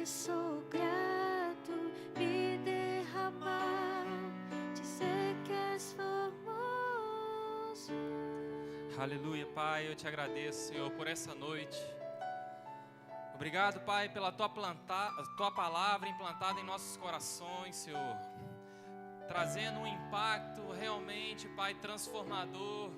sou grato, me derramar, dizer que és formoso. Aleluia, Pai, eu te agradeço, Senhor, por essa noite. Obrigado, Pai, pela tua palavra implantada em nossos corações, Senhor, trazendo um impacto realmente, Pai, transformador.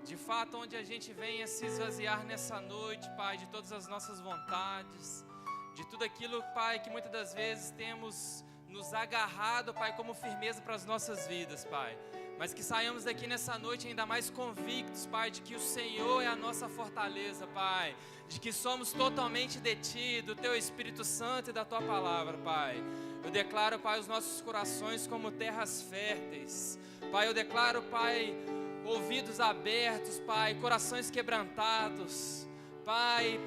De fato, onde a gente venha se esvaziar nessa noite, Pai, de todas as nossas vontades, de tudo aquilo, Pai, que muitas das vezes temos nos agarrado, Pai, como firmeza para as nossas vidas, Pai. Mas que saiamos daqui nessa noite ainda mais convictos, Pai, de que o Senhor é a nossa fortaleza, Pai. De que somos totalmente de Ti, do Teu Espírito Santo e da Tua Palavra, Pai. Eu declaro, Pai, os nossos corações como terras férteis. Pai, eu declaro, Pai, ouvidos abertos, Pai, corações quebrantados, Pai,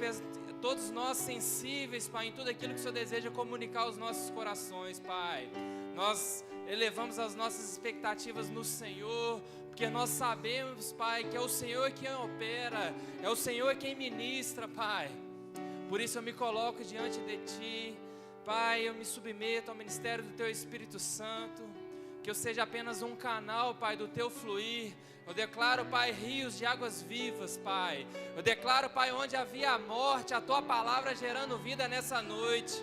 todos nós sensíveis, Pai, em tudo aquilo que o Senhor deseja comunicar aos nossos corações, Pai. Nós elevamos as nossas expectativas no Senhor, porque nós sabemos, Pai, que é o Senhor quem opera, é o Senhor quem ministra, Pai. Por isso eu me coloco diante de Ti, Pai, eu me submeto ao ministério do Teu Espírito Santo. Que eu seja apenas um canal, Pai, do Teu fluir. Eu declaro, Pai, rios de águas vivas, Pai. Eu declaro, Pai, onde havia a morte, a Tua palavra gerando vida nessa noite.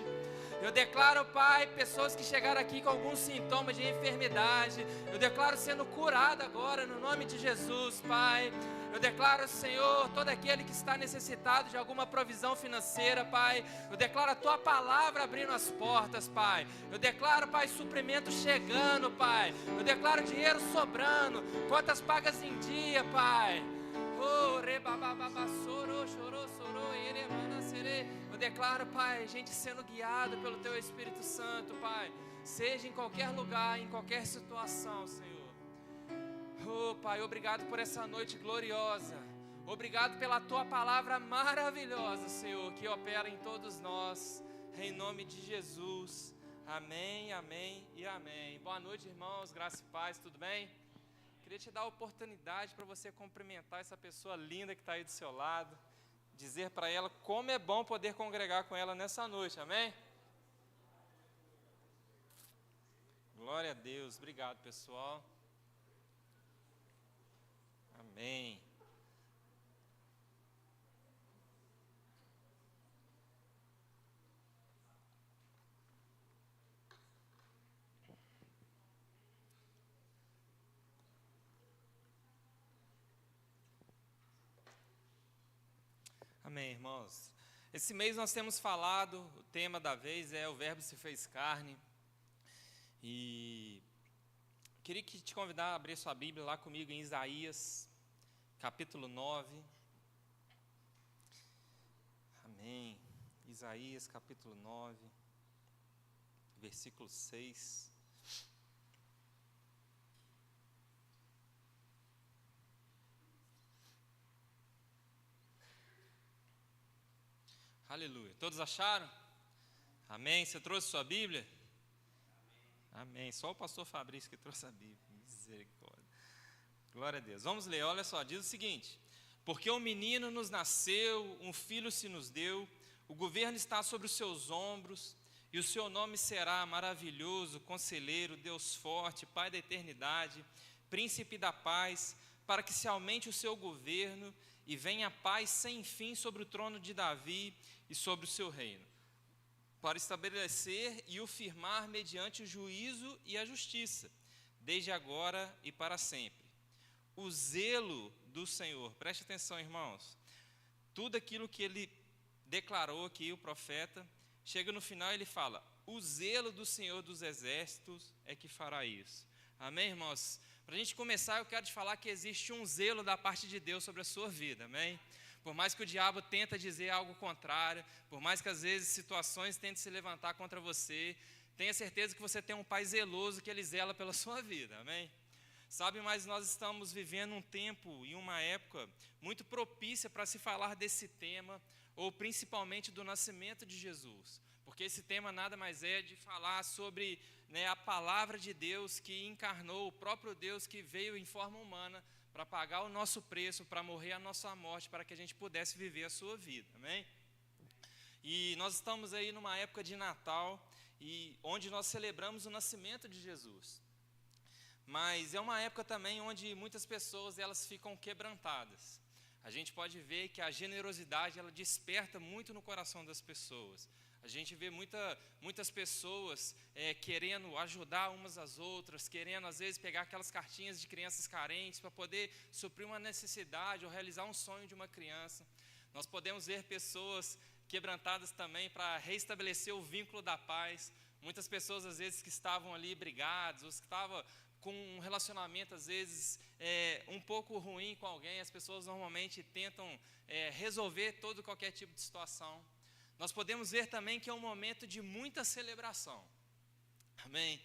Eu declaro, Pai, pessoas que chegaram aqui com alguns sintomas de enfermidade. Eu declaro sendo curado agora, no nome de Jesus, Pai. Eu declaro, Senhor, todo aquele que está necessitado de alguma provisão financeira, Pai. Eu declaro a Tua palavra abrindo as portas, Pai. Eu declaro, Pai, suprimento chegando, Pai. Eu declaro dinheiro sobrando, contas pagas em dia, Pai. Eu declaro, Pai, gente sendo guiado pelo Teu Espírito Santo, Pai. Seja em qualquer lugar, em qualquer situação, Senhor. Oh, Pai, obrigado por essa noite gloriosa. Obrigado pela Tua palavra maravilhosa, Senhor, que opera em todos nós. Em nome de Jesus. Amém, amém e amém. Boa noite, irmãos. Graça e paz, tudo bem? Queria te dar a oportunidade para você cumprimentar essa pessoa linda que está aí do seu lado. Dizer para ela como é bom poder congregar com ela nessa noite, amém? Glória a Deus. Obrigado, pessoal. Amém. Amém, irmãos. Esse mês nós temos falado, o tema da vez é o Verbo se fez carne. E queria te convidar a abrir sua Bíblia lá comigo em Isaías, capítulo 9. Amém. Isaías, capítulo 9, versículo 6. Aleluia. Todos acharam? Amém. Você trouxe sua Bíblia? Amém. Só o pastor Fabrício que trouxe a Bíblia. Misericórdia. Glória a Deus. Vamos ler. Olha só. Diz o seguinte: porque um menino nos nasceu, um filho se nos deu, o governo está sobre os seus ombros, e o seu nome será maravilhoso, conselheiro, Deus forte, Pai da eternidade, príncipe da paz, para que se aumente o seu governo e venha a paz sem fim sobre o trono de Davi e sobre o seu reino, para estabelecer e o firmar mediante o juízo e a justiça, desde agora e para sempre. O zelo do Senhor, preste atenção, irmãos, tudo aquilo que ele declarou aqui, o profeta, chega no final e ele fala: o zelo do Senhor dos exércitos é que fará isso. Amém, irmãos? Para a gente começar, eu quero te falar que existe um zelo da parte de Deus sobre a sua vida, amém? Por mais que o diabo tenta dizer algo contrário, por mais que às vezes situações tentem se levantar contra você, tenha certeza que você tem um Pai zeloso que Ele zela pela sua vida, amém? Sabe, mas nós estamos vivendo um tempo e uma época muito propícia para se falar desse tema, ou principalmente do nascimento de Jesus. Porque esse tema nada mais é de falar sobre, a palavra de Deus que encarnou, o próprio Deus que veio em forma humana para pagar o nosso preço, para morrer a nossa morte, para que a gente pudesse viver a sua vida, amém? E nós estamos aí numa época de Natal, e onde nós celebramos o nascimento de Jesus. Mas é uma época também onde muitas pessoas elas ficam quebrantadas. A gente pode ver que a generosidade ela desperta muito no coração das pessoas. A gente vê muitas pessoas querendo ajudar umas às outras, querendo às vezes pegar aquelas cartinhas de crianças carentes para poder suprir uma necessidade ou realizar um sonho de uma criança. Nós podemos ver pessoas quebrantadas também para restabelecer o vínculo da paz. Muitas pessoas às vezes que estavam ali brigadas, ou que estavam com um relacionamento às vezes um pouco ruim com alguém, as pessoas normalmente tentam resolver qualquer tipo de situação. Nós podemos ver também que é um momento de muita celebração, amém?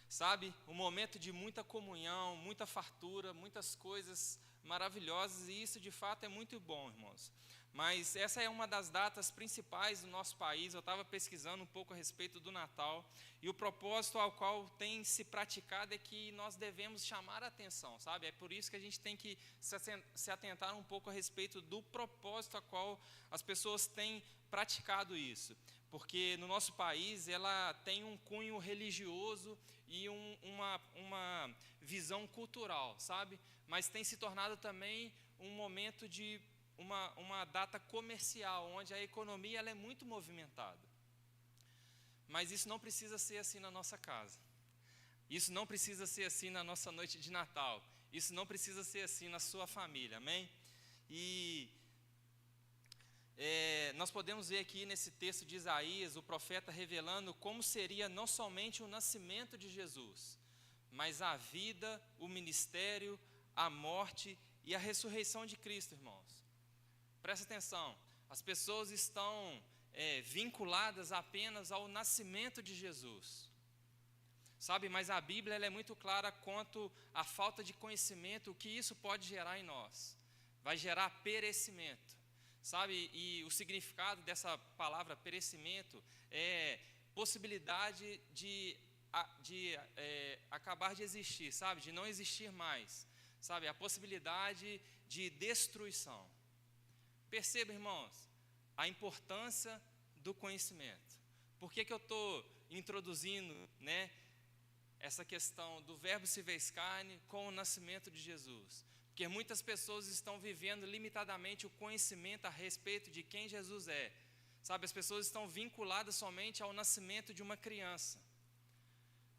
Sabe, um momento de muita comunhão, muita fartura, muitas coisas maravilhosas, e isso de fato é muito bom, irmãos. Mas essa é uma das datas principais do nosso país. Eu estava pesquisando um pouco a respeito do Natal, e o propósito ao qual tem se praticado é que nós devemos chamar a atenção, sabe? É por isso que a gente tem que se atentar um pouco a respeito do propósito ao qual as pessoas têm praticado isso. Porque no nosso país ela tem um cunho religioso e uma visão cultural, sabe? Mas tem se tornado também um momento de uma data comercial, onde a economia ela é muito movimentada. Mas isso não precisa ser assim na nossa casa. Isso não precisa ser assim na nossa noite de Natal. Isso não precisa ser assim na sua família, amém? E nós podemos ver aqui nesse texto de Isaías, o profeta revelando como seria não somente o nascimento de Jesus, mas a vida, o ministério, a morte e a ressurreição de Cristo, irmãos. Presta atenção, as pessoas estão vinculadas apenas ao nascimento de Jesus, sabe? Mas a Bíblia ela é muito clara quanto à falta de conhecimento, o que isso pode gerar em nós. Vai gerar perecimento, sabe? E o significado dessa palavra perecimento é possibilidade de acabar de existir, sabe? De não existir mais, sabe? A possibilidade de destruição. Perceba, irmãos, a importância do conhecimento. Por que eu estou introduzindo, essa questão do verbo se fez carne com o nascimento de Jesus? Porque muitas pessoas estão vivendo limitadamente o conhecimento a respeito de quem Jesus é. Sabe, as pessoas estão vinculadas somente ao nascimento de uma criança.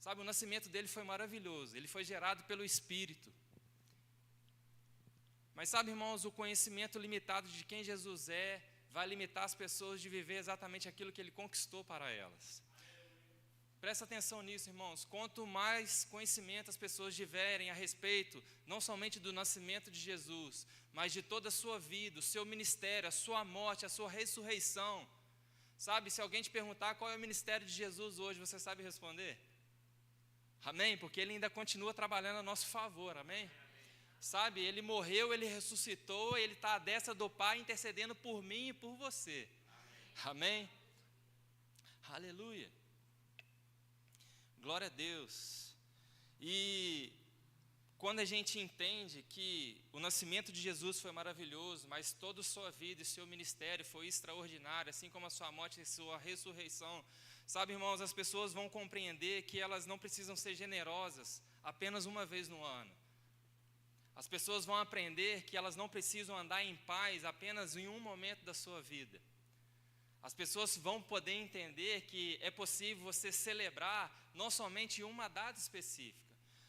Sabe, o nascimento dele foi maravilhoso, ele foi gerado pelo Espírito. Mas sabe, irmãos, o conhecimento limitado de quem Jesus é vai limitar as pessoas de viver exatamente aquilo que Ele conquistou para elas. Presta atenção nisso, irmãos. Quanto mais conhecimento as pessoas tiverem a respeito, não somente do nascimento de Jesus, mas de toda a sua vida, o seu ministério, a sua morte, a sua ressurreição. Sabe, se alguém te perguntar qual é o ministério de Jesus hoje, você sabe responder? Amém? Porque Ele ainda continua trabalhando a nosso favor, amém? Sabe, Ele morreu, Ele ressuscitou, Ele está à destra do Pai intercedendo por mim e por você. Amém? Aleluia. Glória a Deus. E quando a gente entende que o nascimento de Jesus foi maravilhoso, mas toda a sua vida e seu ministério foi extraordinário, assim como a sua morte e sua ressurreição, sabe, irmãos, as pessoas vão compreender que elas não precisam ser generosas apenas uma vez no ano. As pessoas vão aprender que elas não precisam andar em paz apenas em um momento da sua vida. As pessoas vão poder entender que é possível você celebrar não somente uma data específica.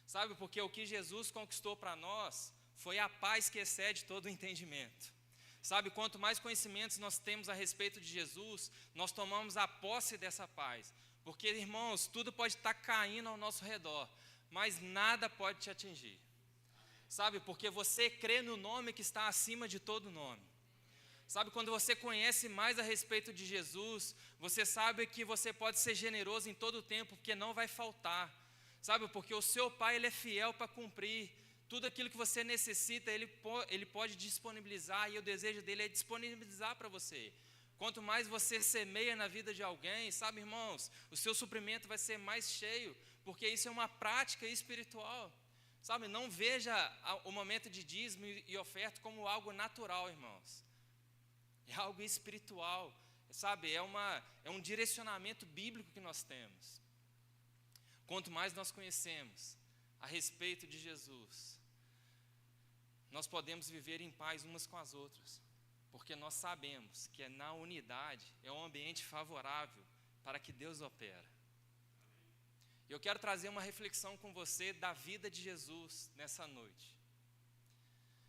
Sabe, porque o que Jesus conquistou para nós foi a paz que excede todo o entendimento. Sabe, quanto mais conhecimentos nós temos a respeito de Jesus, nós tomamos a posse dessa paz. Porque, irmãos, tudo pode estar caindo ao nosso redor, mas nada pode te atingir. Sabe, porque você crê no nome que está acima de todo nome. Sabe, quando você conhece mais a respeito de Jesus, você sabe que você pode ser generoso em todo o tempo, porque não vai faltar. Sabe, porque o seu Pai, Ele é fiel para cumprir. Tudo aquilo que você necessita, Ele pode disponibilizar, e o desejo dEle é disponibilizar para você. Quanto mais você semeia na vida de alguém, sabe, irmãos, o seu suprimento vai ser mais cheio, porque isso é uma prática espiritual. Sabe, não veja o momento de dízimo e oferta como algo natural, irmãos. É algo espiritual, sabe, é um direcionamento bíblico que nós temos. Quanto mais nós conhecemos a respeito de Jesus, nós podemos viver em paz umas com as outras, porque nós sabemos que na unidade é um ambiente favorável para que Deus opera. Eu quero trazer uma reflexão com você da vida de Jesus nessa noite.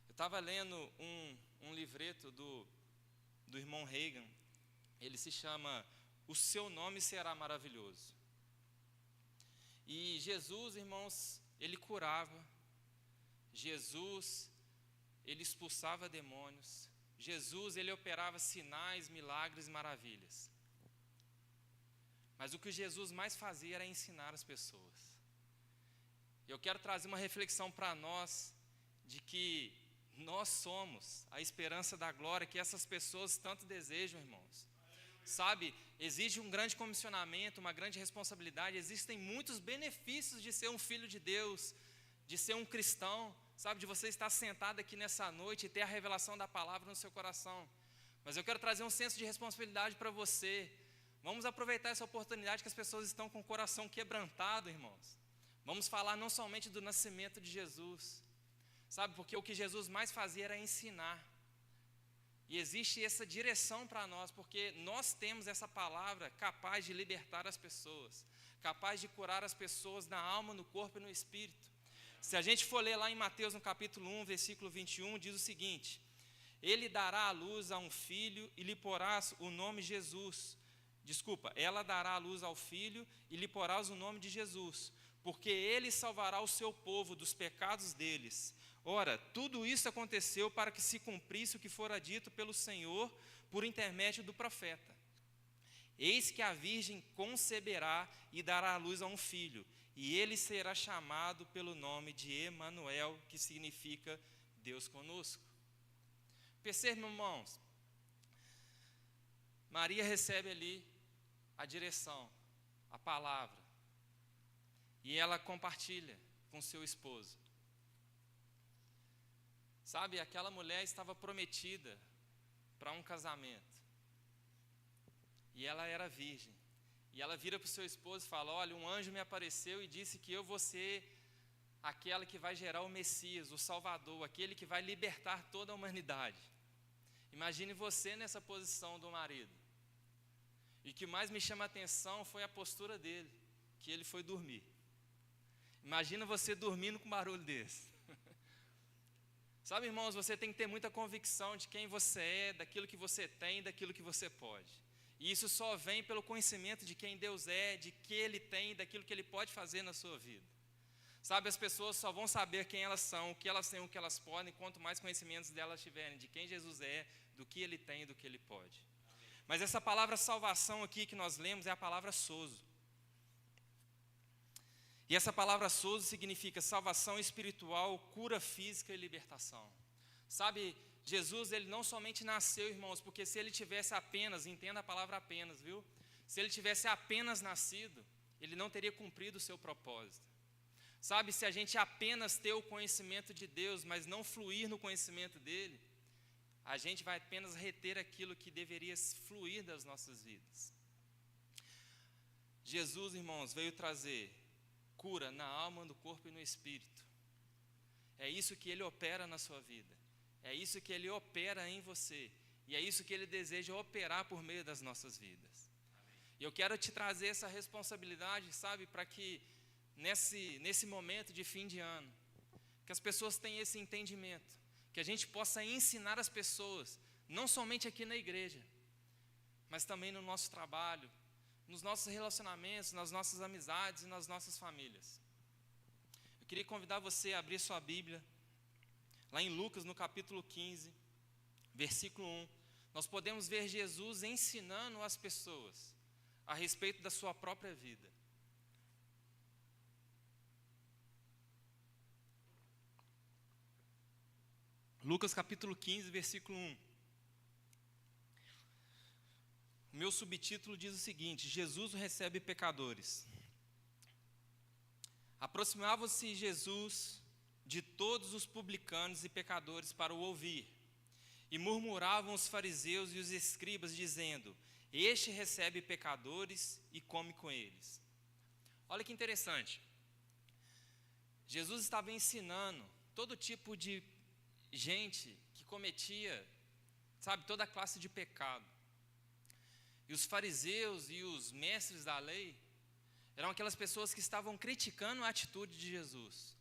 Eu estava lendo um livreto do irmão Reagan. Ele se chama O Seu Nome Será Maravilhoso. E Jesus, irmãos, ele curava. Jesus, ele expulsava demônios. Jesus, ele operava sinais, milagres, maravilhas. Mas o que Jesus mais fazia era ensinar as pessoas. Eu quero trazer uma reflexão para nós de que nós somos a esperança da glória que essas pessoas tanto desejam, irmãos. Sabe, exige um grande comissionamento, uma grande responsabilidade. Existem muitos benefícios de ser um filho de Deus, de ser um cristão, sabe, de você estar sentado aqui nessa noite e ter a revelação da palavra no seu coração. Mas eu quero trazer um senso de responsabilidade para você. Vamos aproveitar essa oportunidade que as pessoas estão com o coração quebrantado, irmãos. Vamos falar não somente do nascimento de Jesus, sabe, porque o que Jesus mais fazia era ensinar. E existe essa direção para nós, porque nós temos essa palavra capaz de libertar as pessoas, capaz de curar as pessoas na alma, no corpo e no espírito. Se a gente for ler lá em Mateus, no capítulo 1, versículo 21, diz o seguinte: Ele dará à luz a um filho e lhe porás o nome Jesus. Ela dará à luz ao filho e lhe porás o nome de Jesus, porque ele salvará o seu povo dos pecados deles. Ora, tudo isso aconteceu para que se cumprisse o que fora dito pelo Senhor por intermédio do profeta. Eis que a virgem conceberá e dará à luz a um filho, e ele será chamado pelo nome de Emanuel, que significa Deus conosco. Percebam, irmãos, Maria recebe ali a direção, a palavra, e ela compartilha com seu esposo. Sabe, aquela mulher estava prometida para um casamento, e ela era virgem, e ela vira para o seu esposo e fala: olha, um anjo me apareceu e disse que eu vou ser aquela que vai gerar o Messias, o Salvador, aquele que vai libertar toda a humanidade. Imagine você nessa posição do marido. E o que mais me chama a atenção foi a postura dele, que ele foi dormir. Imagina você dormindo com um barulho desse. Sabe, irmãos, você tem que ter muita convicção de quem você é, daquilo que você tem, daquilo que você pode. E isso só vem pelo conhecimento de quem Deus é, de que Ele tem, daquilo que Ele pode fazer na sua vida. Sabe, as pessoas só vão saber quem elas são, o que elas têm, o que elas podem, quanto mais conhecimentos delas tiverem, de quem Jesus é, do que Ele tem e do que Ele pode. Mas essa palavra salvação aqui que nós lemos é a palavra sozo. E essa palavra sozo significa salvação espiritual, cura física e libertação. Sabe, Jesus, ele não somente nasceu, irmãos, porque se ele tivesse apenas, entenda a palavra apenas, viu? Se ele tivesse apenas nascido, ele não teria cumprido o seu propósito. Sabe, se a gente apenas ter o conhecimento de Deus, mas não fluir no conhecimento dele, a gente vai apenas reter aquilo que deveria fluir das nossas vidas. Jesus, irmãos, veio trazer cura na alma, no corpo e no espírito. É isso que ele opera na sua vida. É isso que ele opera em você. E é isso que ele deseja operar por meio das nossas vidas. E eu quero te trazer essa responsabilidade, sabe, para que nesse momento de fim de ano, que as pessoas tenham esse entendimento, que a gente possa ensinar as pessoas, não somente aqui na igreja, mas também no nosso trabalho, nos nossos relacionamentos, nas nossas amizades e nas nossas famílias. Eu queria convidar você a abrir sua Bíblia, lá em Lucas, no capítulo 15, versículo 1. Nós podemos ver Jesus ensinando as pessoas a respeito da sua própria vida. Lucas capítulo 15, versículo 1. O meu subtítulo diz o seguinte: Jesus recebe pecadores. Aproximava-se Jesus de todos os publicanos e pecadores para o ouvir. E murmuravam os fariseus e os escribas, dizendo: Este recebe pecadores e come com eles. Olha que interessante. Jesus estava ensinando todo tipo de gente que cometia, toda classe de pecado. E os fariseus e os mestres da lei eram aquelas pessoas que estavam criticando a atitude de Jesus.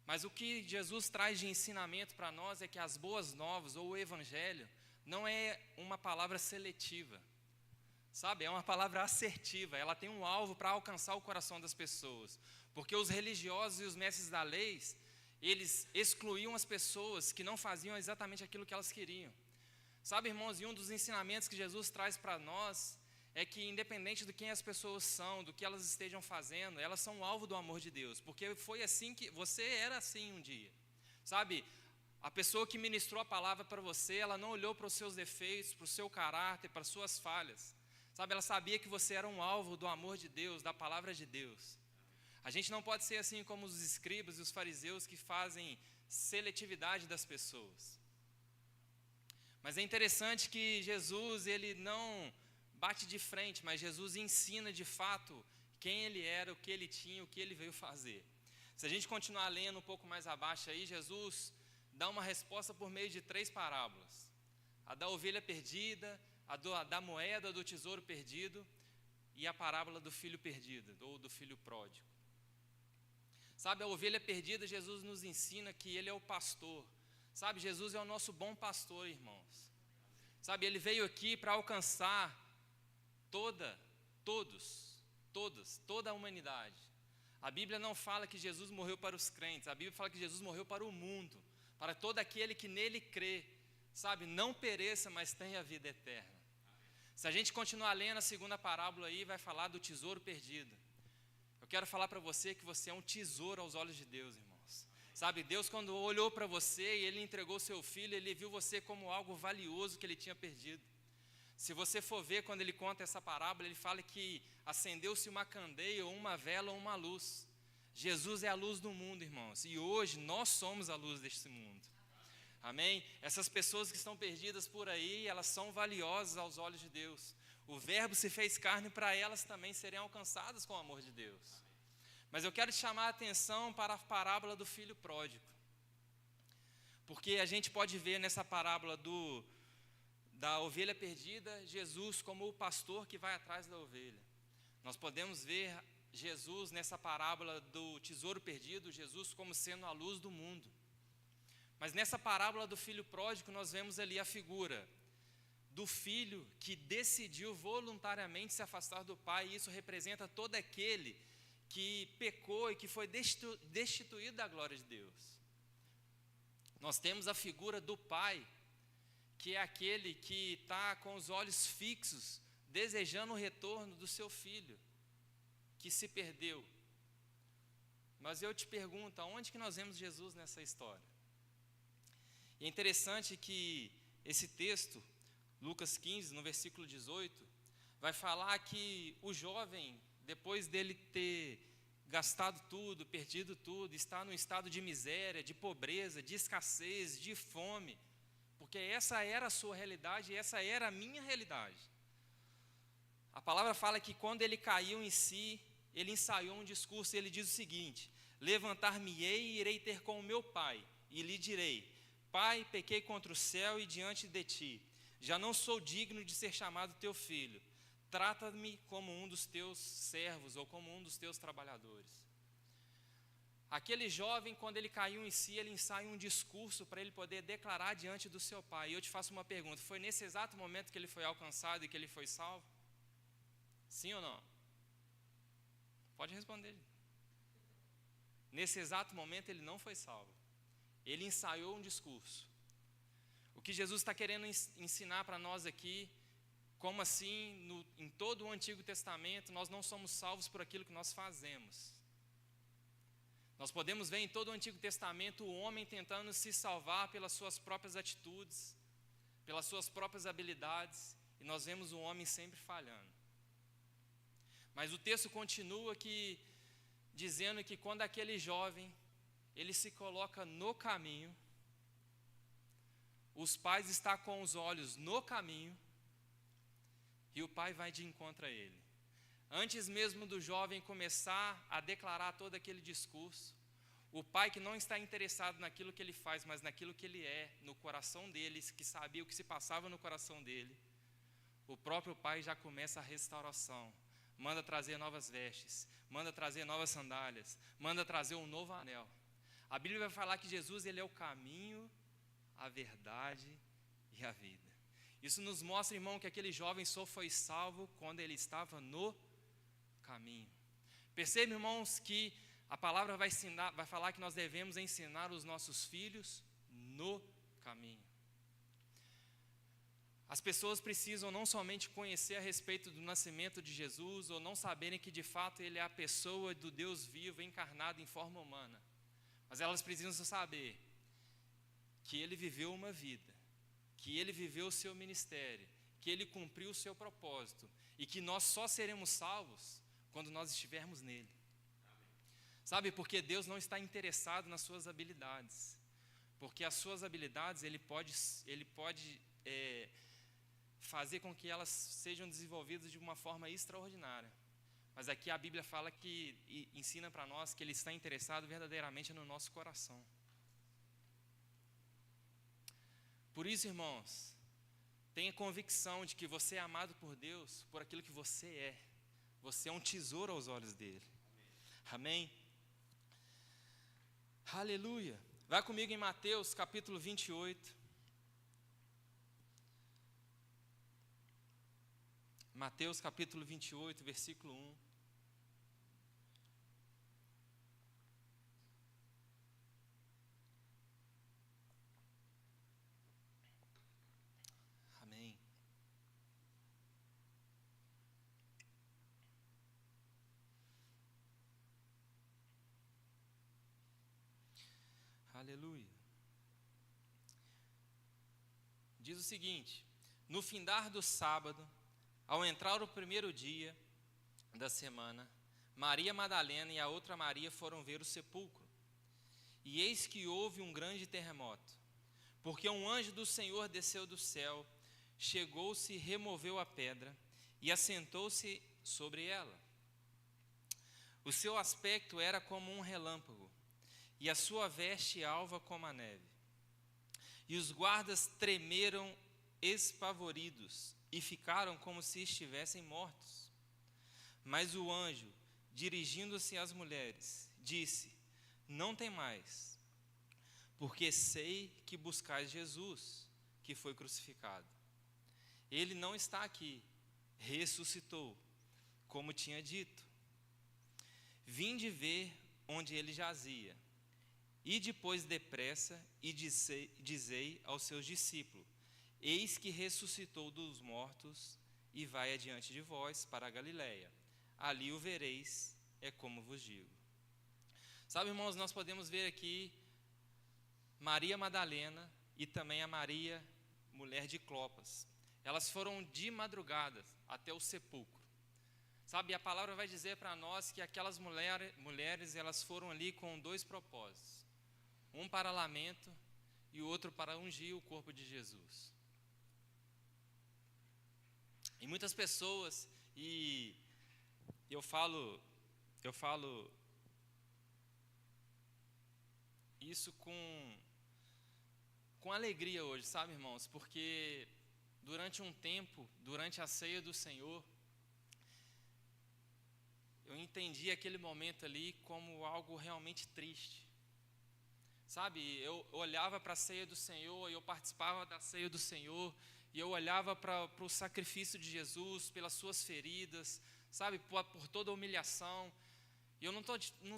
Mas o que Jesus traz de ensinamento para nós é que as boas novas ou o evangelho não é uma palavra seletiva, é uma palavra assertiva. Ela tem um alvo para alcançar o coração das pessoas, porque os religiosos e os mestres da lei, eles excluíam as pessoas que não faziam exatamente aquilo que elas queriam. Irmãos, e um dos ensinamentos que Jesus traz para nós é que, independente de quem as pessoas são, do que elas estejam fazendo, elas são o alvo do amor de Deus, porque foi assim que você era assim um dia, a pessoa que ministrou a palavra para você, ela não olhou para os seus defeitos, para o seu caráter, para as suas falhas, ela sabia que você era um alvo do amor de Deus, da palavra de Deus. A gente não pode ser assim como os escribas e os fariseus que fazem seletividade das pessoas. Mas é interessante que Jesus, ele não bate de frente, mas Jesus ensina de fato quem ele era, o que ele tinha, o que ele veio fazer. Se a gente continuar lendo um pouco mais abaixo aí, Jesus dá uma resposta por meio de 3 parábolas. A da ovelha perdida, a da moeda do tesouro perdido e a parábola do filho perdido, ou do filho pródigo. A ovelha perdida, Jesus nos ensina que ele é o pastor. Jesus é o nosso bom pastor, irmãos. Ele veio aqui para alcançar toda a humanidade. A Bíblia não fala que Jesus morreu para os crentes, a Bíblia fala que Jesus morreu para o mundo, para todo aquele que nele crê, não pereça, mas tenha vida eterna. Se a gente continuar lendo a segunda parábola aí, vai falar do tesouro perdido. Eu quero falar para você que você é um tesouro aos olhos de Deus, irmãos. Deus, quando olhou para você e ele entregou seu filho, ele viu você como algo valioso que ele tinha perdido. Se você for ver, quando ele conta essa parábola, ele fala que acendeu-se uma candeia, ou uma vela, ou uma luz. Jesus é a luz do mundo, irmãos, e hoje nós somos a luz deste mundo. Amém? Essas pessoas que estão perdidas por aí, elas são valiosas aos olhos de Deus. O verbo se fez carne para elas também serem alcançadas com o amor de Deus. Mas eu quero te chamar a atenção para a parábola do filho pródigo. Porque a gente pode ver nessa parábola da ovelha perdida, Jesus como o pastor que vai atrás da ovelha. Nós podemos ver Jesus nessa parábola do tesouro perdido, Jesus como sendo a luz do mundo. Mas nessa parábola do filho pródigo, nós vemos ali a figura do filho que decidiu voluntariamente se afastar do pai, e isso representa todo aquele que pecou e que foi destituído da glória de Deus. Nós temos a figura do pai, que é aquele que está com os olhos fixos, desejando o retorno do seu filho, que se perdeu. Mas eu te pergunto, aonde que nós vemos Jesus nessa história? E é interessante que esse texto, Lucas 15, no versículo 18, vai falar que o jovem, depois dele ter gastado tudo, perdido tudo, está num estado de miséria, de pobreza, de escassez, de fome, porque essa era a sua realidade e essa era a minha realidade. A palavra fala que quando ele caiu em si, ele ensaiou um discurso e ele diz o seguinte: levantar-me-ei e irei ter com o meu pai, e lhe direi: Pai, pequei contra o céu e diante de ti, já não sou digno de ser chamado teu filho. Trata-me como um dos teus servos ou como um dos teus trabalhadores. Aquele jovem, quando ele caiu em si, ele ensaia um discurso para ele poder declarar diante do seu pai. E eu te faço uma pergunta: foi nesse exato momento que ele foi alcançado e que ele foi salvo? Sim ou não? Pode responder. Nesse exato momento ele não foi salvo. Ele ensaiou um discurso. O que Jesus está querendo ensinar para nós aqui, como assim, em todo o Antigo Testamento, nós não somos salvos por aquilo que nós fazemos. Nós podemos ver em todo o Antigo Testamento o homem tentando se salvar pelas suas próprias atitudes, pelas suas próprias habilidades, e nós vemos o homem sempre falhando. Mas o texto continua aqui dizendo que quando aquele jovem, ele se coloca no caminho, os pais estão com os olhos no caminho, E o pai vai de encontro a ele. Antes mesmo do jovem começar a declarar todo aquele discurso, o pai que não está interessado naquilo que ele faz, mas naquilo que ele é, no coração dele, que sabia o que se passava no coração dele, o próprio pai já começa a restauração. Manda trazer novas vestes, manda trazer novas sandálias, manda trazer um novo anel. A Bíblia vai falar que Jesus, ele é o caminho, a verdade e a vida. Isso nos mostra, irmão, que aquele jovem só foi salvo quando ele estava no caminho. Percebe, irmãos, que a palavra vai falar que nós devemos ensinar os nossos filhos no caminho. As pessoas precisam não somente conhecer a respeito do nascimento de Jesus, ou não saberem que de fato ele é a pessoa do Deus vivo encarnado em forma humana, mas elas precisam saber que ele viveu uma vida, que ele viveu o seu ministério, que ele cumpriu o seu propósito, e que nós só seremos salvos quando nós estivermos nele. Sabe, porque Deus não está interessado nas suas habilidades, porque as suas habilidades ele pode fazer com que elas sejam desenvolvidas de uma forma extraordinária. Mas aqui a Bíblia fala e ensina para nós que ele está interessado verdadeiramente no nosso coração. Por isso, irmãos, tenha convicção de que você é amado por Deus por aquilo que você é. Você é um tesouro aos olhos dele. Amém? Aleluia. Vai comigo em Mateus capítulo 28. Mateus capítulo 28, versículo 1. Amém. Aleluia. Diz o seguinte: no findar do sábado, ao entrar o primeiro dia da semana, Maria Madalena e a outra Maria foram ver o sepulcro. E eis que houve um grande terremoto, porque um anjo do Senhor desceu do céu, chegou-se, removeu a pedra e assentou-se sobre ela. O seu aspecto era como um relâmpago, e a sua veste alva como a neve. E os guardas tremeram espavoridos e ficaram como se estivessem mortos. Mas o anjo, dirigindo-se às mulheres, disse: não temais, porque sei que buscais Jesus, que foi crucificado. Ele não está aqui, ressuscitou, como tinha dito. Vinde ver onde ele jazia. E depois depressa e dizei aos seus discípulos: eis que ressuscitou dos mortos e vai adiante de vós para a Galiléia. Ali o vereis, é como vos digo. Sabe, irmãos, nós podemos ver aqui Maria Madalena e também a Maria, mulher de Clopas. Elas foram de madrugada até o sepulcro. Sabe, a palavra vai dizer para nós que aquelas mulheres, elas foram ali com dois propósitos. Um para lamento e o outro para ungir o corpo de Jesus. E muitas pessoas, e eu falo isso com alegria hoje, sabe, irmãos? Porque durante um tempo, durante a ceia do Senhor, eu entendi aquele momento ali como algo realmente triste. Sabe, eu olhava para a ceia do Senhor, eu participava da ceia do Senhor, e eu olhava para o sacrifício de Jesus, pelas suas feridas, sabe, por toda a humilhação. E eu não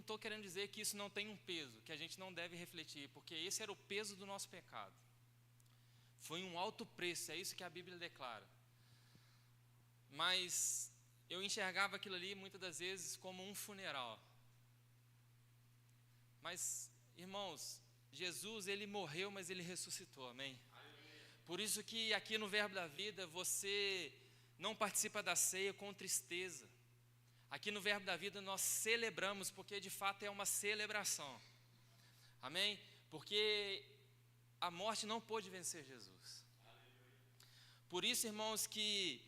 estou querendo dizer que isso não tem um peso, que a gente não deve refletir, porque esse era o peso do nosso pecado. Foi um alto preço, é isso que a Bíblia declara. Mas eu enxergava aquilo ali muitas das vezes como um funeral. Mas, irmãos, Jesus, ele morreu, mas ele ressuscitou, amém? Por isso que aqui no Verbo da Vida, você não participa da ceia com tristeza. Aqui no Verbo da Vida nós celebramos, porque de fato é uma celebração, amém? Porque a morte não pôde vencer Jesus. Por isso, irmãos, que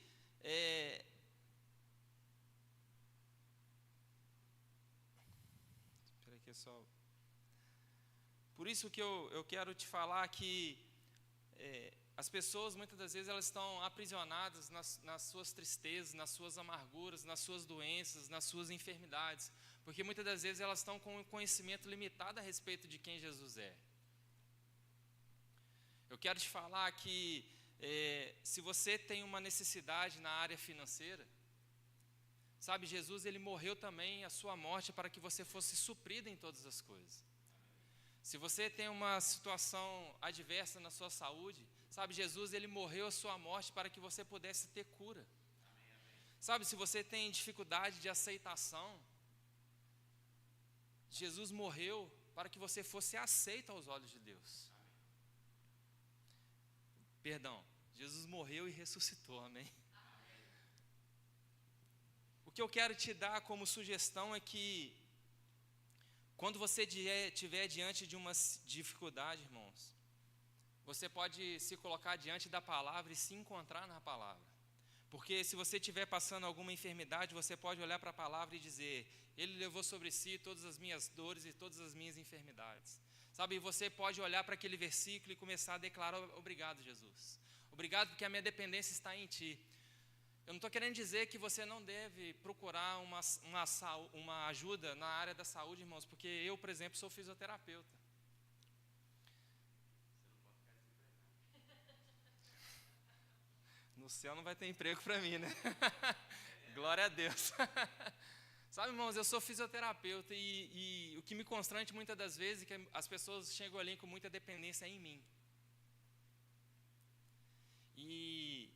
pessoal. Por isso que eu quero te falar que as pessoas, muitas das vezes, elas estão aprisionadas nas suas tristezas, nas suas amarguras, nas suas doenças, nas suas enfermidades. Porque muitas das vezes elas estão com um conhecimento limitado a respeito de quem Jesus é. Eu quero te falar que se você tem uma necessidade na área financeira, sabe, Jesus ele morreu também a sua morte para que você fosse suprido em todas as coisas. Se você tem uma situação adversa na sua saúde, sabe, Jesus ele morreu a sua morte para que você pudesse ter cura. Sabe, se você tem dificuldade de aceitação, Jesus morreu para que você fosse aceito aos olhos de Deus. Perdão, Jesus morreu e ressuscitou, amém? O que eu quero te dar como sugestão é que, quando você estiver diante de uma dificuldade, irmãos, você pode se colocar diante da palavra e se encontrar na palavra. Porque se você estiver passando alguma enfermidade, você pode olhar para a palavra e dizer: Ele levou sobre si todas as minhas dores e todas as minhas enfermidades. Sabe, você pode olhar para aquele versículo e começar a declarar: obrigado, Jesus. Obrigado porque a minha dependência está em Ti. Eu não estou querendo dizer que você não deve procurar uma ajuda na área da saúde, irmãos, porque eu, por exemplo, sou fisioterapeuta. No céu não vai ter emprego para mim, né? Glória a Deus. Sabe, irmãos, eu sou fisioterapeuta e o que me constrange muitas das vezes é que as pessoas chegam ali com muita dependência em mim. E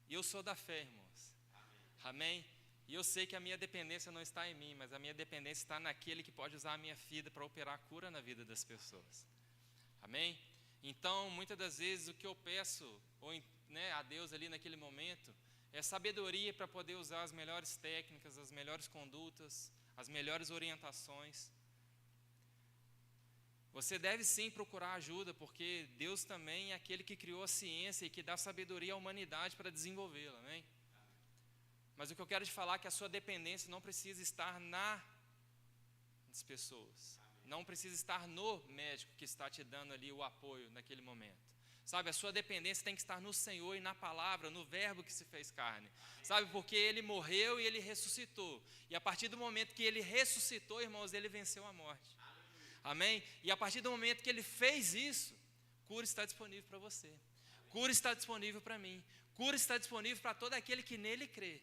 eu sou da fé, irmãos. Amém? E eu sei que a minha dependência não está em mim, mas a minha dependência está naquele que pode usar a minha vida para operar a cura na vida das pessoas. Amém? Então, muitas das vezes o que eu peço a Deus ali naquele momento é sabedoria para poder usar as melhores técnicas, as melhores condutas, as melhores orientações. Você deve sim procurar ajuda, porque Deus também é aquele que criou a ciência e que dá sabedoria à humanidade para desenvolvê-la, amém? Mas o que eu quero te falar é que a sua dependência não precisa estar nas pessoas. Não precisa estar no médico que está te dando ali o apoio naquele momento. Sabe, a sua dependência tem que estar no Senhor e na palavra, no verbo que se fez carne. Sabe, porque Ele morreu e Ele ressuscitou. E a partir do momento que Ele ressuscitou, irmãos, Ele venceu a morte. Amém? E a partir do momento que Ele fez isso, cura está disponível para você. Cura está disponível para mim. Cura está disponível para todo aquele que nele crê.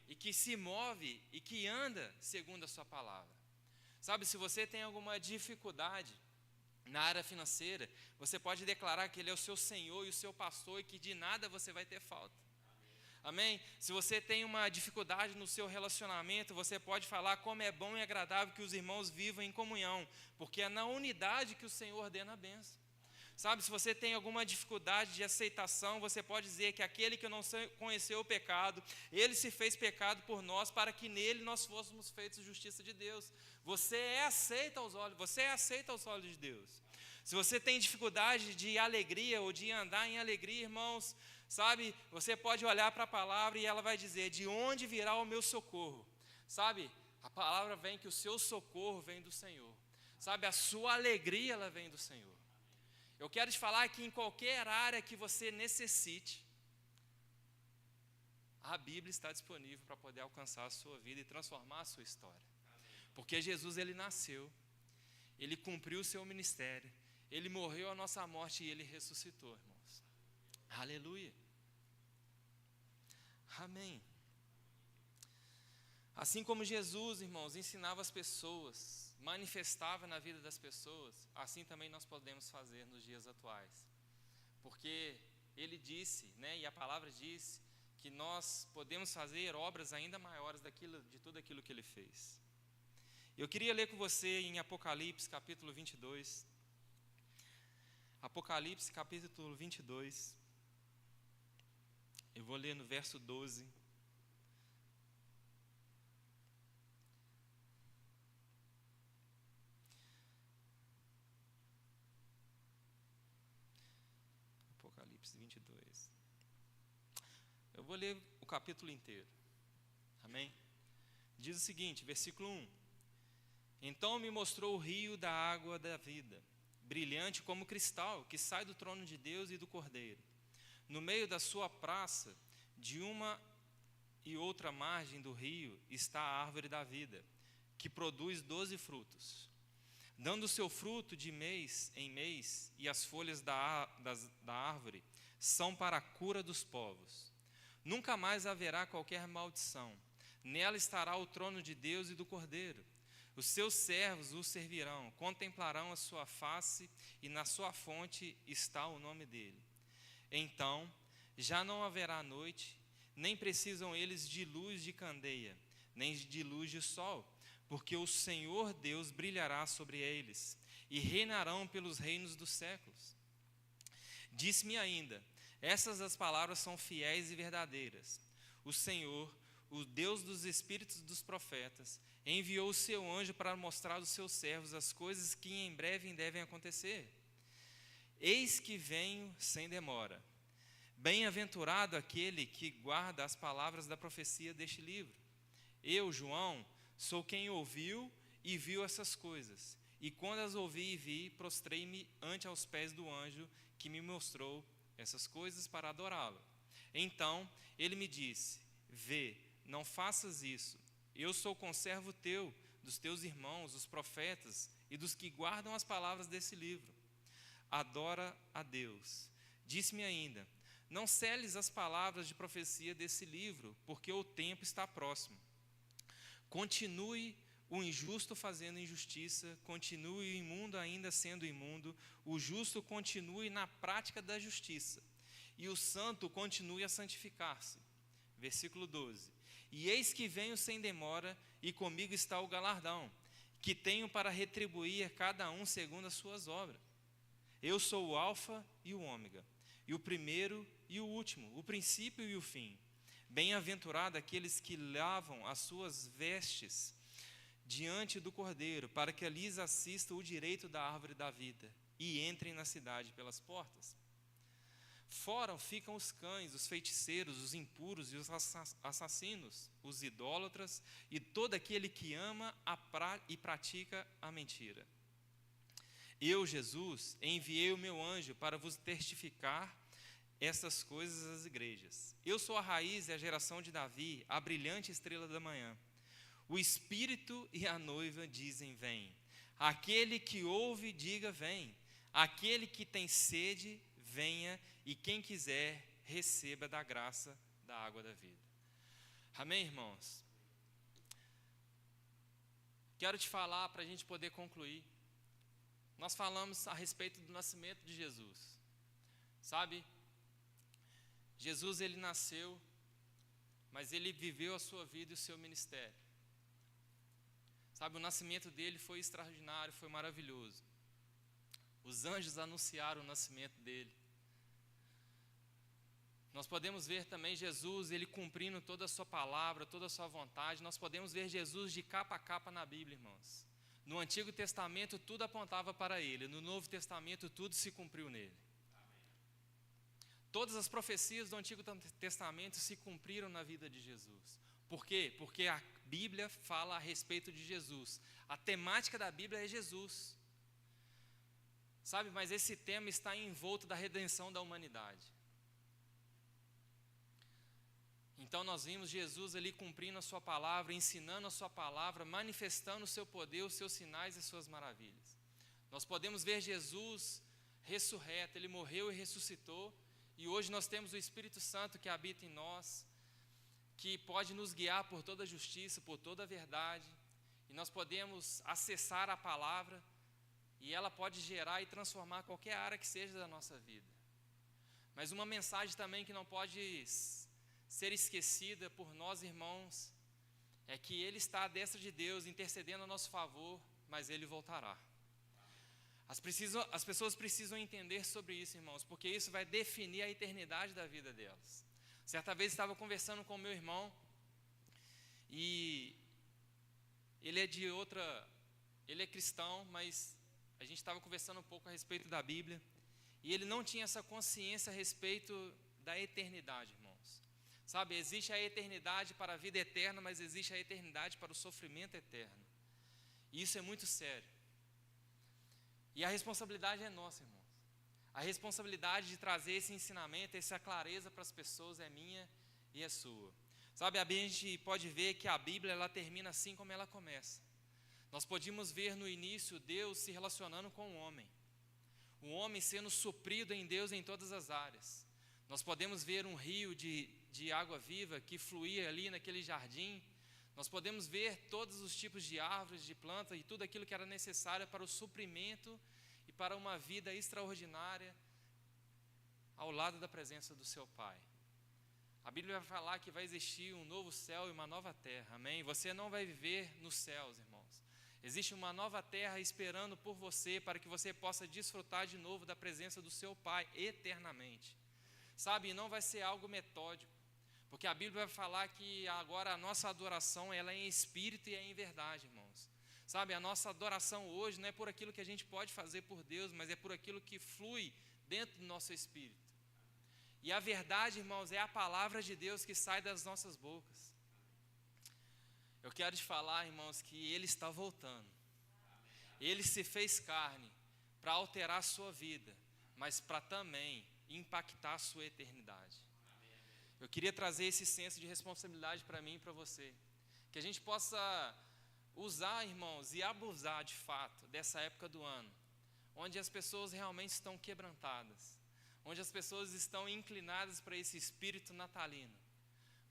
E que se move e que anda segundo a sua palavra. Sabe, se você tem alguma dificuldade na área financeira, você pode declarar que Ele é o seu Senhor e o seu pastor e que de nada você vai ter falta. Amém? Se você tem uma dificuldade no seu relacionamento, você pode falar como é bom e agradável que os irmãos vivam em comunhão, porque é na unidade que o Senhor ordena a bênção. Sabe, se você tem alguma dificuldade de aceitação, você pode dizer que aquele que não conheceu o pecado, Ele se fez pecado por nós, para que nele nós fôssemos feitos justiça de Deus. Você é aceito aos olhos de Deus. Se você tem dificuldade de alegria ou de andar em alegria, irmãos, sabe, você pode olhar para a palavra e ela vai dizer: de onde virá o meu socorro? Sabe, a palavra vem que o seu socorro vem do Senhor. Sabe, a sua alegria ela vem do Senhor. Eu quero te falar que em qualquer área que você necessite, a Bíblia está disponível para poder alcançar a sua vida e transformar a sua história. Porque Jesus, Ele nasceu, Ele cumpriu o seu ministério, Ele morreu a nossa morte e Ele ressuscitou, irmãos. Aleluia. Amém. Assim como Jesus, irmãos, ensinava as pessoas, manifestava na vida das pessoas, assim também nós podemos fazer nos dias atuais. Porque Ele disse, e a palavra disse, que nós podemos fazer obras ainda maiores de tudo aquilo que Ele fez. Eu queria ler com você em Apocalipse, capítulo 22. Apocalipse, capítulo 22. Eu vou ler no verso 12. Apocalipse 22. Eu vou ler o capítulo inteiro. Amém? Diz o seguinte, versículo 1. Então me mostrou o rio da água da vida, brilhante como cristal, que sai do trono de Deus e do Cordeiro. No meio da sua praça, de uma e outra margem do rio, está a árvore da vida, que produz 12 frutos, dando o seu fruto de mês em mês, e as folhas da árvore são para a cura dos povos. Nunca mais haverá qualquer maldição. Nela estará o trono de Deus e do Cordeiro. Os seus servos o servirão, contemplarão a sua face, e na sua fonte está o nome dele. Então, já não haverá noite, nem precisam eles de luz de candeia, nem de luz de sol, porque o Senhor Deus brilhará sobre eles, e reinarão pelos reinos dos séculos. Disse-me ainda: essas as palavras são fiéis e verdadeiras. O Senhor, o Deus dos espíritos dos profetas, enviou o seu anjo para mostrar aos seus servos as coisas que em breve devem acontecer. Eis que venho sem demora. Bem-aventurado aquele que guarda as palavras da profecia deste livro. Eu, João, sou quem ouviu e viu essas coisas. E quando as ouvi e vi, prostrei-me ante aos pés do anjo que me mostrou essas coisas para adorá-lo. Então ele me disse: vê, não faças isso. Eu sou conservo teu, dos teus irmãos, os profetas, e dos que guardam as palavras desse livro. Adora a Deus. Disse-me ainda: não seles as palavras de profecia desse livro, porque o tempo está próximo. Continue o injusto fazendo injustiça, continue o imundo ainda sendo imundo, o justo continue na prática da justiça, e o santo continue a santificar-se. Versículo 12. E eis que venho sem demora, e comigo está o galardão, que tenho para retribuir a cada um segundo as suas obras. Eu sou o Alfa e o Ômega, e o primeiro e o último, o princípio e o fim. Bem-aventurado aqueles que lavam as suas vestes diante do Cordeiro, para que lhes assista o direito da árvore da vida, e entrem na cidade pelas portas. Fora ficam os cães, os feiticeiros, os impuros e os assassinos, os idólatras e todo aquele que ama e pratica a mentira. Eu, Jesus, enviei o meu anjo para vos testificar estas coisas às igrejas. Eu sou a raiz e a geração de Davi, a brilhante estrela da manhã. O Espírito e a noiva dizem: vem. Aquele que ouve, diga: vem. Aquele que tem sede, venha, e quem quiser, receba da graça da água da vida. Amém, irmãos? Quero te falar, para a gente poder concluir. Nós falamos a respeito do nascimento de Jesus. Sabe? Jesus, ele nasceu, mas ele viveu a sua vida e o seu ministério. Sabe, o nascimento dele foi extraordinário, foi maravilhoso. Os anjos anunciaram o nascimento dele. Nós podemos ver também Jesus, ele cumprindo toda a sua palavra, toda a sua vontade. Nós podemos ver Jesus de capa a capa na Bíblia, irmãos. No Antigo Testamento tudo apontava para ele, no Novo Testamento tudo se cumpriu nele. Todas as profecias do Antigo Testamento se cumpriram na vida de Jesus. Por quê? Porque a Bíblia fala a respeito de Jesus. A temática da Bíblia é Jesus. Sabe, mas esse tema está envolto da redenção da humanidade. Então nós vimos Jesus ali cumprindo a sua palavra, ensinando a sua palavra, manifestando o seu poder, os seus sinais e as suas maravilhas. Nós podemos ver Jesus ressurreto, ele morreu e ressuscitou, e hoje nós temos o Espírito Santo que habita em nós, que pode nos guiar por toda a justiça, por toda a verdade, e nós podemos acessar a palavra, e ela pode gerar e transformar qualquer área que seja da nossa vida. Mas uma mensagem também que não pode ser esquecida por nós, irmãos, é que ele está à destra de Deus, intercedendo a nosso favor, mas ele voltará. As pessoas precisam entender sobre isso, irmãos, porque isso vai definir a eternidade da vida delas. Certa vez estava conversando com o meu irmão, e ele é cristão, mas a gente estava conversando um pouco a respeito da Bíblia, e ele não tinha essa consciência a respeito da eternidade, irmãos. Sabe, existe a eternidade para a vida eterna, mas existe a eternidade para o sofrimento eterno. E isso é muito sério. E a responsabilidade é nossa, irmãos. A responsabilidade de trazer esse ensinamento, essa clareza para as pessoas é minha e é sua. Sabe, a gente pode ver que a Bíblia, ela termina assim como ela começa. Nós podíamos ver no início Deus se relacionando com o homem sendo suprido em Deus em todas as áreas. Nós podemos ver um rio de água viva que fluía ali naquele jardim. Nós podemos ver todos os tipos de árvores, de plantas e tudo aquilo que era necessário para o suprimento e para uma vida extraordinária ao lado da presença do seu Pai. A Bíblia vai falar que vai existir um novo céu e uma nova terra, amém? Você não vai viver nos céus, irmãos. Existe uma nova terra esperando por você para que você possa desfrutar de novo da presença do seu Pai eternamente. Sabe, e não vai ser algo metódico, porque a Bíblia vai falar que agora a nossa adoração ela é em espírito e é em verdade, irmãos. Sabe, a nossa adoração hoje não é por aquilo que a gente pode fazer por Deus, mas é por aquilo que flui dentro do nosso espírito. E a verdade, irmãos, é a palavra de Deus que sai das nossas bocas. Eu quero te falar, irmãos, que Ele está voltando. Ele se fez carne para alterar a sua vida, mas para também impactar a sua eternidade. Eu queria trazer esse senso de responsabilidade para mim e para você. Que a gente possa usar, irmãos, e abusar de fato dessa época do ano, onde as pessoas realmente estão quebrantadas, onde as pessoas estão inclinadas para esse espírito natalino.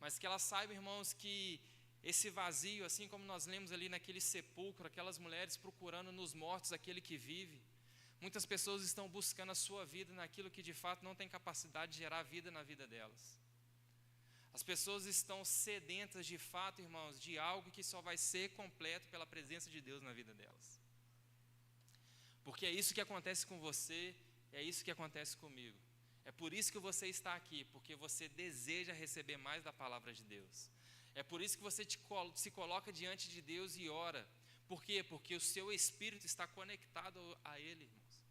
Mas que elas saibam, irmãos, que esse vazio, assim como nós lemos ali naquele sepulcro, aquelas mulheres procurando nos mortos aquele que vive, muitas pessoas estão buscando a sua vida naquilo que de fato não tem capacidade de gerar vida na vida delas. As pessoas estão sedentas de fato, irmãos, de algo que só vai ser completo pela presença de Deus na vida delas. Porque é isso que acontece com você, é isso que acontece comigo. É por isso que você está aqui, porque você deseja receber mais da palavra de Deus. É por isso que você se coloca diante de Deus e ora. Por quê? Porque o seu espírito está conectado a Ele, irmãos.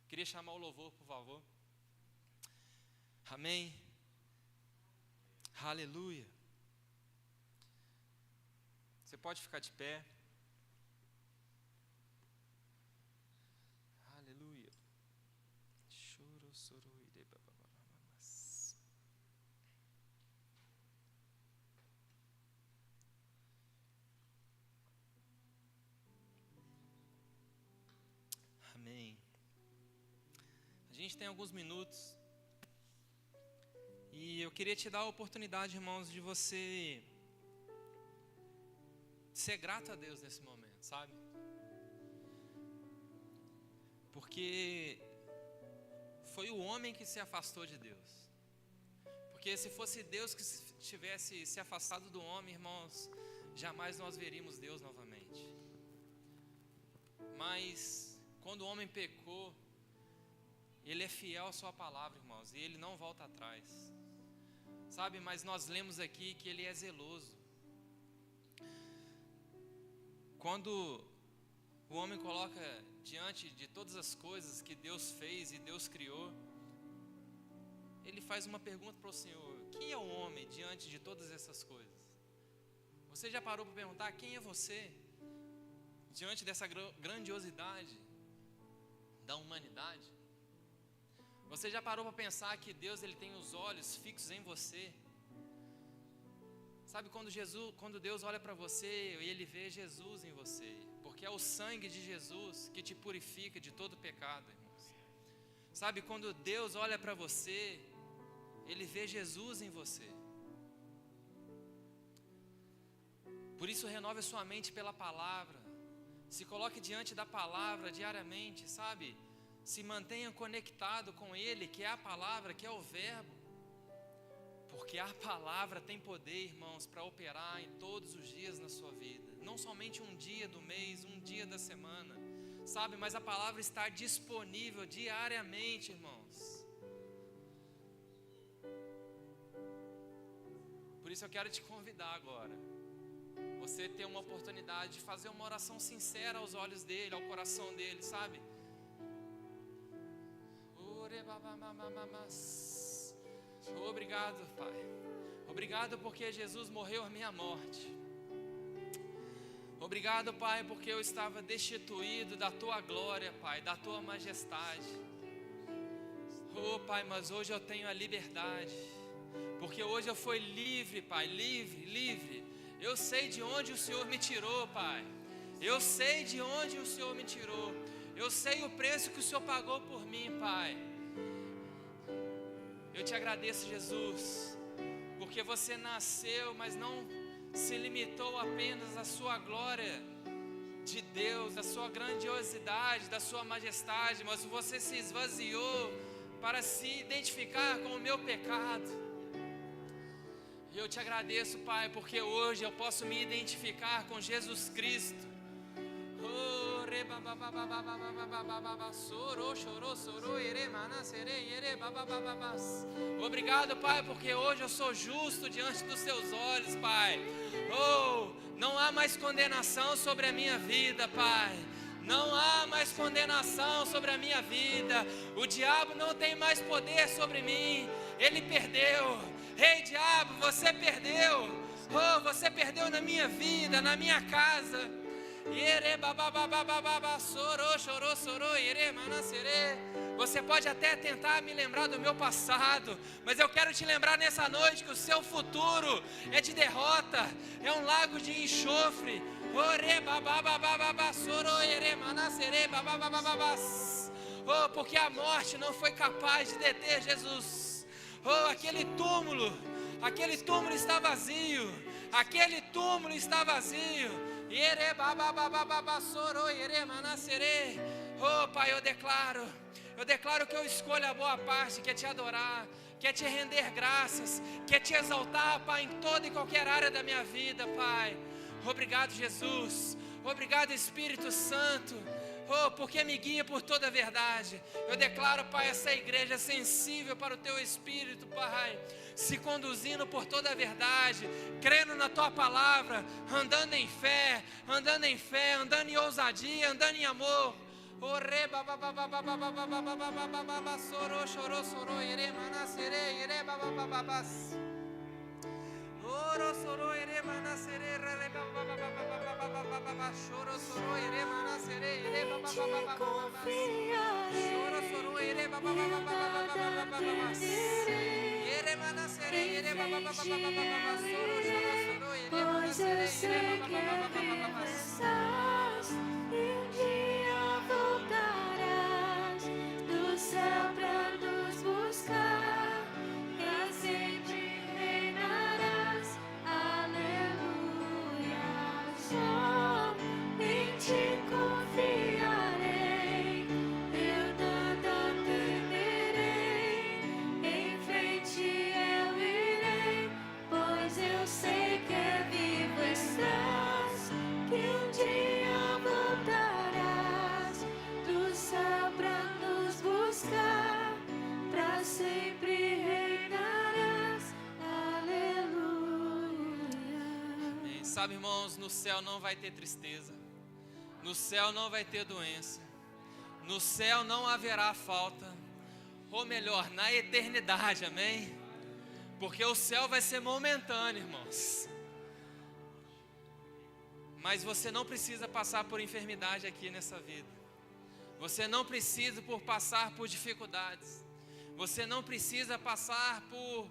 Queria chamar o louvor, por favor. Amém. Aleluia. Você pode ficar de pé. Aleluia. Amém. A gente tem alguns minutos. E eu queria te dar a oportunidade, irmãos, de você ser grato a Deus nesse momento, sabe? Porque foi o homem que se afastou de Deus. Porque se fosse Deus que tivesse se afastado do homem, irmãos, jamais nós veríamos Deus novamente. Mas quando o homem pecou, ele é fiel à sua palavra, irmãos, e ele não volta atrás. Sabe, mas nós lemos aqui que Ele é zeloso. Quando o homem coloca diante de todas as coisas que Deus fez e Deus criou, ele faz uma pergunta para o Senhor: quem é o homem diante de todas essas coisas? Você já parou para perguntar quem é você diante dessa grandiosidade da humanidade? Você já parou para pensar que Deus ele tem os olhos fixos em você? Sabe, quando Deus olha para você, Ele vê Jesus em você, porque é o sangue de Jesus que te purifica de todo pecado, irmãos. Sabe, quando Deus olha para você, Ele vê Jesus em você. Por isso, renove a sua mente pela palavra. Se coloque diante da palavra diariamente, sabe? Se mantenha conectado com Ele, que é a palavra, que é o verbo. Porque a palavra tem poder, irmãos, para operar em todos os dias na sua vida. Não somente um dia do mês, um dia da semana, sabe? Mas a palavra está disponível diariamente, irmãos. Por isso eu quero te convidar agora. Você ter uma oportunidade de fazer uma oração sincera aos olhos dele, ao coração dele, sabe? Obrigado, Pai. Obrigado porque Jesus morreu a minha morte. Obrigado, Pai, porque eu estava destituído da Tua glória, Pai, da Tua majestade. Oh, Pai, mas hoje eu tenho a liberdade, porque hoje eu fui livre, Pai, livre. Eu sei de onde o Senhor me tirou, Pai. Eu sei de onde o Senhor me tirou. Eu sei o preço que o Senhor pagou por mim, Pai. Eu te agradeço, Jesus, porque você nasceu, mas não se limitou apenas à sua glória de Deus, da sua grandiosidade, da sua majestade, mas você se esvaziou para se identificar com o meu pecado. E eu te agradeço, Pai, porque hoje eu posso me identificar com Jesus Cristo. Obrigado, Pai, porque hoje eu sou justo diante dos Teus olhos, Pai. Oh, não há mais condenação sobre a minha vida, Pai. Não há mais condenação sobre a minha vida. O diabo não tem mais poder sobre mim. Ele perdeu. Ei, diabo, você perdeu. Oh, você perdeu na minha vida, na minha casa. Você pode até tentar me lembrar do meu passado, mas eu quero te lembrar nessa noite que o seu futuro é de derrota, é um lago de enxofre. Oh, porque a morte não foi capaz de deter Jesus. Oh, aquele túmulo está vazio. Aquele túmulo está vazio. Oh, Pai, eu declaro que eu escolho a boa parte, que é te adorar, que é te render graças, que é te exaltar, Pai, em toda e qualquer área da minha vida, Pai. Obrigado, Jesus. Obrigado, Espírito Santo. Oh, porque me guia por toda a verdade. Eu declaro, Pai, essa igreja sensível para o Teu Espírito, Pai, se conduzindo por toda a verdade, crendo na Tua palavra, andando em fé, andando em ousadia, andando em amor. Pois eu sei que estás, e um dia voltarás do céu pra nos buscar, e sempre reinarás. Aleluia. Só em ti confiarei, eu nada temerei, em frente eu irei, pois eu sei que vivo estás, que um dia voltarás do céu pra nos buscar, pra sempre reinarás. Aleluia. Sabe, irmãos, no céu não vai ter tristeza, no céu não vai ter doença, no céu não haverá falta, ou melhor, na eternidade, amém? Porque o céu vai ser momentâneo, irmãos. Mas você não precisa passar por enfermidade aqui nessa vida. Você não precisa passar por dificuldades. Você não precisa passar por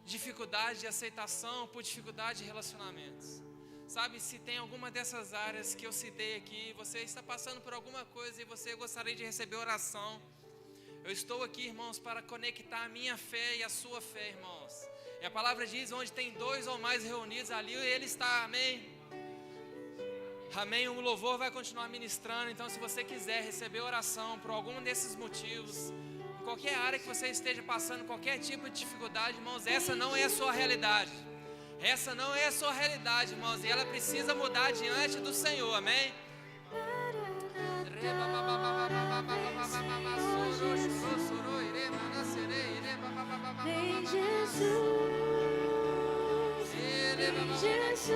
dificuldade de aceitação, por dificuldade de relacionamentos. Sabe, se tem alguma dessas áreas que eu citei aqui, você está passando por alguma coisa e você gostaria de receber oração, eu estou aqui, irmãos, para conectar a minha fé e a sua fé, irmãos. E a palavra diz, onde tem 2 ou mais reunidos, ali Ele está, amém? Amém, o louvor vai continuar ministrando. Então, se você quiser receber oração por algum desses motivos, em qualquer área que você esteja passando, qualquer tipo de dificuldade, irmãos, essa não é a sua realidade. Essa não é a sua realidade, irmãos, e ela precisa mudar diante do Senhor, amém? Vem Jesus, vem Jesus,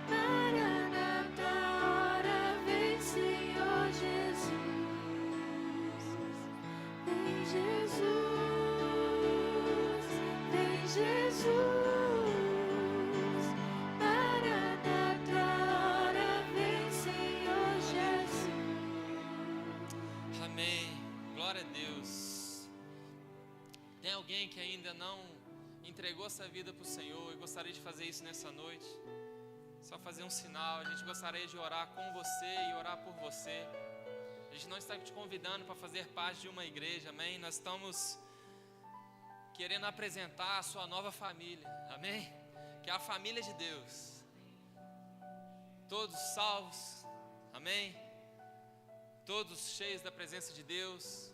Maranata, hora vem Senhor Jesus. Vem Jesus, vem Jesus, Maranata. alguém que ainda não entregou essa vida para o Senhor e gostaria de fazer isso nessa noite, só fazer um sinal. A gente gostaria de orar com você e orar por você. A gente não está te convidando para fazer parte de uma igreja, amém? Nós estamos querendo apresentar a sua nova família, amém? Que é a família de Deus. Todos salvos, amém? Todos cheios da presença de Deus,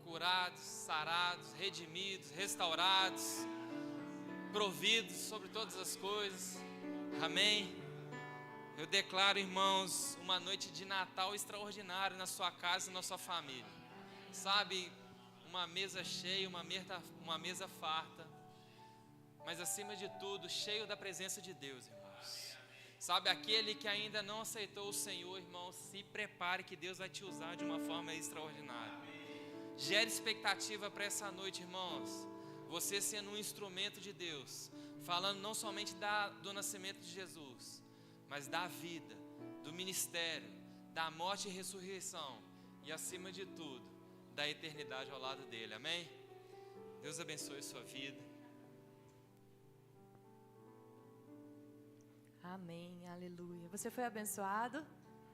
curados, sarados, redimidos, restaurados, providos sobre todas as coisas, amém? Eu declaro, irmãos, uma noite de Natal extraordinária na sua casa e na sua família. Sabe, uma mesa cheia, uma mesa farta, mas acima de tudo, cheio da presença de Deus, irmãos. Sabe, aquele que ainda não aceitou o Senhor, irmão, se prepare que Deus vai te usar de uma forma extraordinária. Gere expectativa para essa noite, irmãos. Você sendo um instrumento de Deus, falando não somente do nascimento de Jesus, mas da vida, do ministério, da morte e ressurreição e, acima de tudo, da eternidade ao lado dele, amém? Deus abençoe a sua vida. Amém, aleluia. Você foi abençoado?